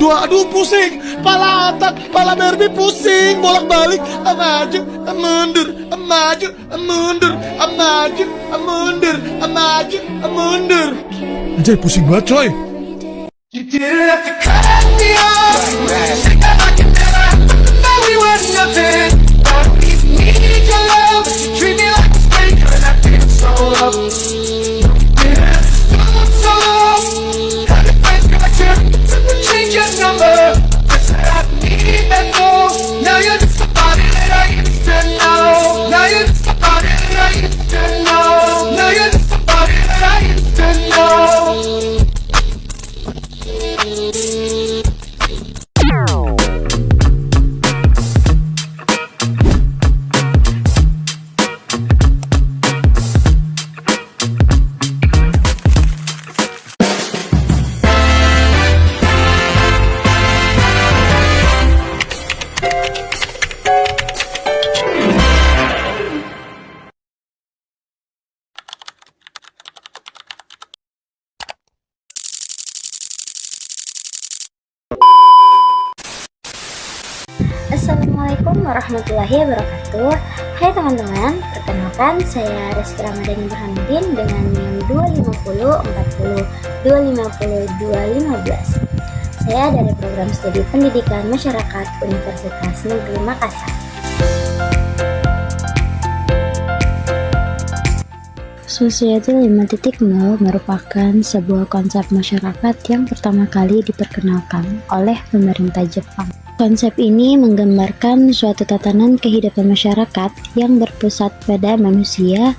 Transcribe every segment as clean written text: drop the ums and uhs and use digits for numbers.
dua, aduh pusing, pala otak, pala Barbie pusing, bolak-balik, maju, mundur, maju, mundur, maju, mundur, maju, mundur. Anjay, pusing banget coy. You didn't have to cut me off. Think that I can never know we were nothing. Don't need your love. You treat me like a stranger and I feel so loved. So long. Had a friend got you, change your number. Just said I need that more. Now you're just somebody that I used to know. Now you're just somebody that I used to know. Now you're just somebody that I used to know. Assalamualaikum warahmatullahi wabarakatuh. Hai teman-teman, perkenalkan saya Rizky Ramadhani Burhanuddin dengan NIM 25040 250 215. Saya dari program studi pendidikan masyarakat Universitas Negeri Makassar. Society 5.0 merupakan sebuah konsep masyarakat yang pertama kali diperkenalkan oleh pemerintah Jepang. Konsep ini menggambarkan suatu tatanan kehidupan masyarakat yang berpusat pada manusia,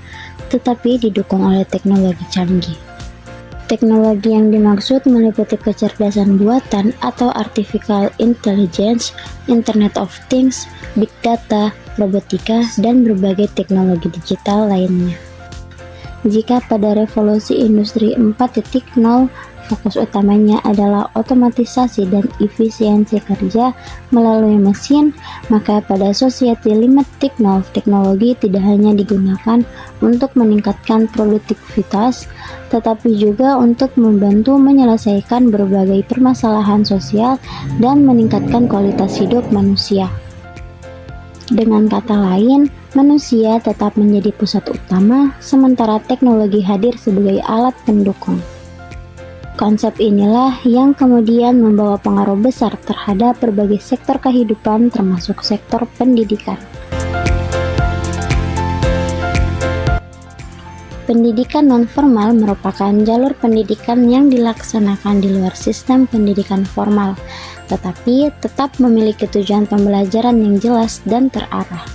tetapi didukung oleh teknologi canggih. Teknologi yang dimaksud meliputi kecerdasan buatan atau artificial intelligence, Internet of Things, Big Data, robotika, dan berbagai teknologi digital lainnya. Jika pada revolusi industri 4.0, fokus utamanya adalah otomatisasi dan efisiensi kerja melalui mesin, maka pada Society 5.0 teknologi tidak hanya digunakan untuk meningkatkan produktivitas, tetapi juga untuk membantu menyelesaikan berbagai permasalahan sosial dan meningkatkan kualitas hidup manusia. Dengan kata lain, manusia tetap menjadi pusat utama, sementara teknologi hadir sebagai alat pendukung. Konsep inilah yang kemudian membawa pengaruh besar terhadap berbagai sektor kehidupan termasuk sektor pendidikan. Pendidikan nonformal merupakan jalur pendidikan yang dilaksanakan di luar sistem pendidikan formal, tetapi tetap memiliki tujuan pembelajaran yang jelas dan terarah.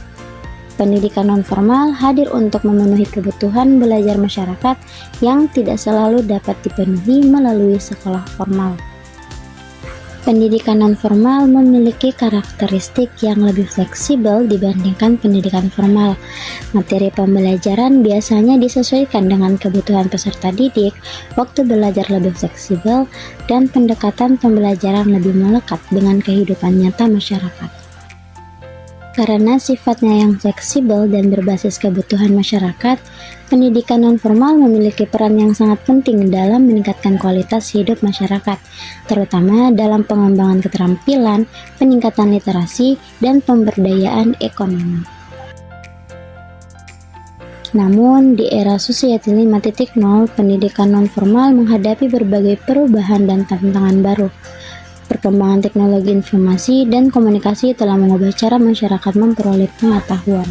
Pendidikan nonformal hadir untuk memenuhi kebutuhan belajar masyarakat yang tidak selalu dapat dipenuhi melalui sekolah formal. Pendidikan nonformal memiliki karakteristik yang lebih fleksibel dibandingkan pendidikan formal. Materi pembelajaran biasanya disesuaikan dengan kebutuhan peserta didik, waktu belajar lebih fleksibel, dan pendekatan pembelajaran lebih melekat dengan kehidupan nyata masyarakat. Karena sifatnya yang fleksibel dan berbasis kebutuhan masyarakat, pendidikan nonformal memiliki peran yang sangat penting dalam meningkatkan kualitas hidup masyarakat, terutama dalam pengembangan keterampilan, peningkatan literasi, dan pemberdayaan ekonomi. Namun, di era Society 5.0, pendidikan nonformal menghadapi berbagai perubahan dan tantangan baru. Perkembangan teknologi informasi dan komunikasi telah mengubah cara masyarakat memperoleh pengetahuan.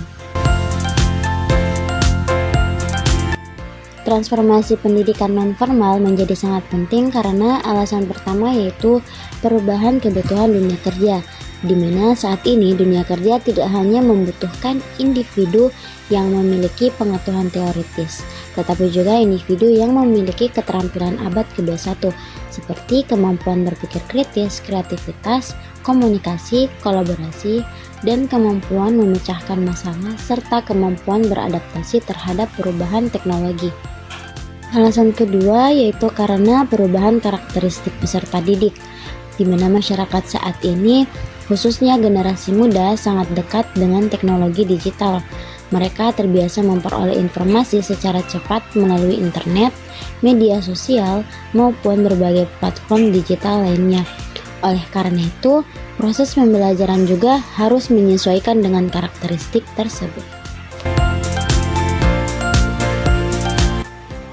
Transformasi pendidikan nonformal menjadi sangat penting karena alasan pertama yaitu perubahan kebutuhan dunia kerja, di mana saat ini dunia kerja tidak hanya membutuhkan individu yang memiliki pengetahuan teoritis, tetapi juga individu yang memiliki keterampilan abad ke-21 seperti kemampuan berpikir kritis, kreativitas, komunikasi, kolaborasi, dan kemampuan memecahkan masalah serta kemampuan beradaptasi terhadap perubahan teknologi. Alasan kedua yaitu karena perubahan karakteristik peserta didik, di mana masyarakat saat ini, khususnya generasi muda, sangat dekat dengan teknologi digital. Mereka terbiasa memperoleh informasi secara cepat melalui internet, media sosial, maupun berbagai platform digital lainnya. Oleh karena itu, proses pembelajaran juga harus menyesuaikan dengan karakteristik tersebut.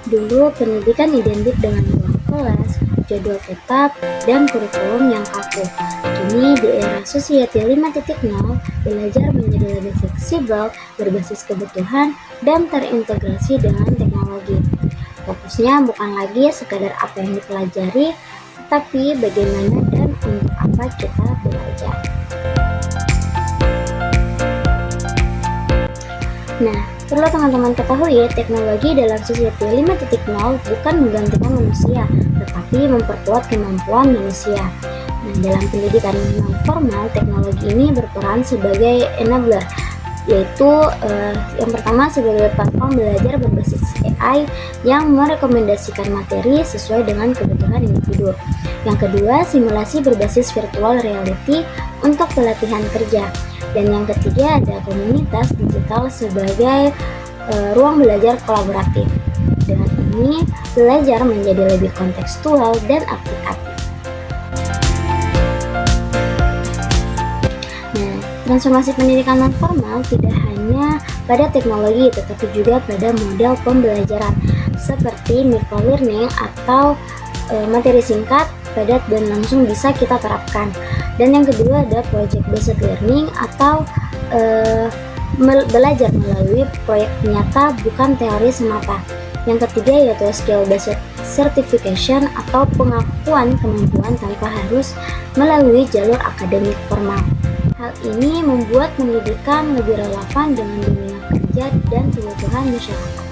Dulu, pendidikan identik dengan ruang kelas, jadwal tetap, dan kurikulum yang kaku. Kini, di era Society 5.0, belajar menjadi lebih fleksibel, berbasis kebutuhan, dan terintegrasi dengan teknologi. Fokusnya bukan lagi sekadar apa yang dipelajari, tetapi bagaimana dan untuk apa kita belajar. Nah, perlu teman-teman ketahui, teknologi dalam Society 5.0 bukan menggantikan manusia, tetapi memperkuat kemampuan manusia. Nah, dalam pendidikan non-formal, teknologi ini berperan sebagai enabler, yaitu yang pertama sebagai platform belajar berbasis AI yang merekomendasikan materi sesuai dengan kebutuhan individu. Yang kedua, simulasi berbasis virtual reality untuk pelatihan kerja. Dan yang ketiga, ada komunitas digital sebagai ruang belajar kolaboratif. Dengan ini, belajar menjadi lebih kontekstual dan aplikatif. Nah, transformasi pendidikan non-formal tidak hanya pada teknologi, tetapi juga pada model pembelajaran seperti microlearning atau materi singkat, padat, dan langsung bisa kita terapkan. Dan yang kedua ada project based learning atau belajar melalui proyek nyata, bukan teori semata. Yang ketiga yaitu skill based certification atau pengakuan kemampuan tanpa harus melalui jalur akademik formal. Hal ini membuat pendidikan lebih relevan dengan dunia kerja dan kebutuhan masyarakat.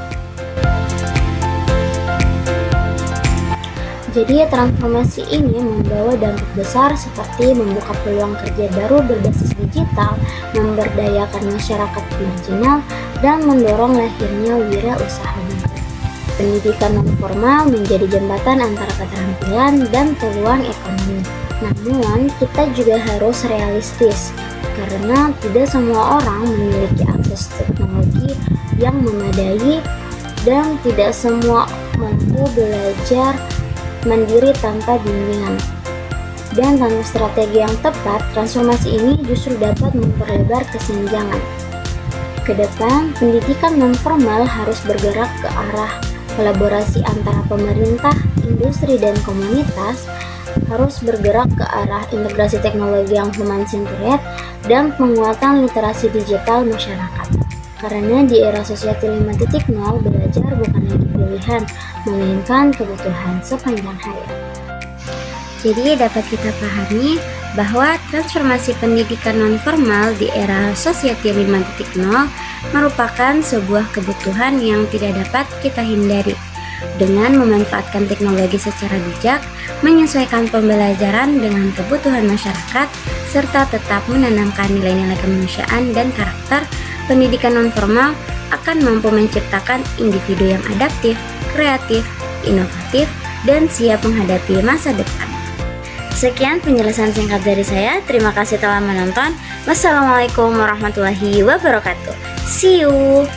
Jadi transformasi ini membawa dampak besar seperti membuka peluang kerja baru berbasis digital, memberdayakan masyarakat marginal, dan mendorong lahirnya wirausaha baru. Pendidikan non-formal menjadi jembatan antara keterampilan dan peluang ekonomi. Namun, kita juga harus realistis, karena tidak semua orang memiliki akses teknologi yang memadai dan tidak semua mampu belajar mandiri tanpa bimbingan. Dan tanpa strategi yang tepat, transformasi ini justru dapat memperlebar kesenjangan. Kedepan, pendidikan non-formal harus bergerak ke arah kolaborasi antara pemerintah, industri, dan komunitas, harus bergerak ke arah integrasi teknologi yang human-centered dan penguatan literasi digital masyarakat. Karena di era Society 5.0, belajar bukan lagi pilihan, melainkan kebutuhan sepanjang hayat. Jadi dapat kita pahami bahwa transformasi pendidikan non-formal di era Society 5.0 merupakan sebuah kebutuhan yang tidak dapat kita hindari. Dengan memanfaatkan teknologi secara bijak, menyesuaikan pembelajaran dengan kebutuhan masyarakat, serta tetap menanamkan nilai-nilai kemanusiaan dan karakter, pendidikan non-formal akan mampu menciptakan individu yang adaptif, kreatif, inovatif, dan siap menghadapi masa depan. Sekian penjelasan singkat dari saya. Terima kasih telah menonton. Wassalamualaikum warahmatullahi wabarakatuh. See you.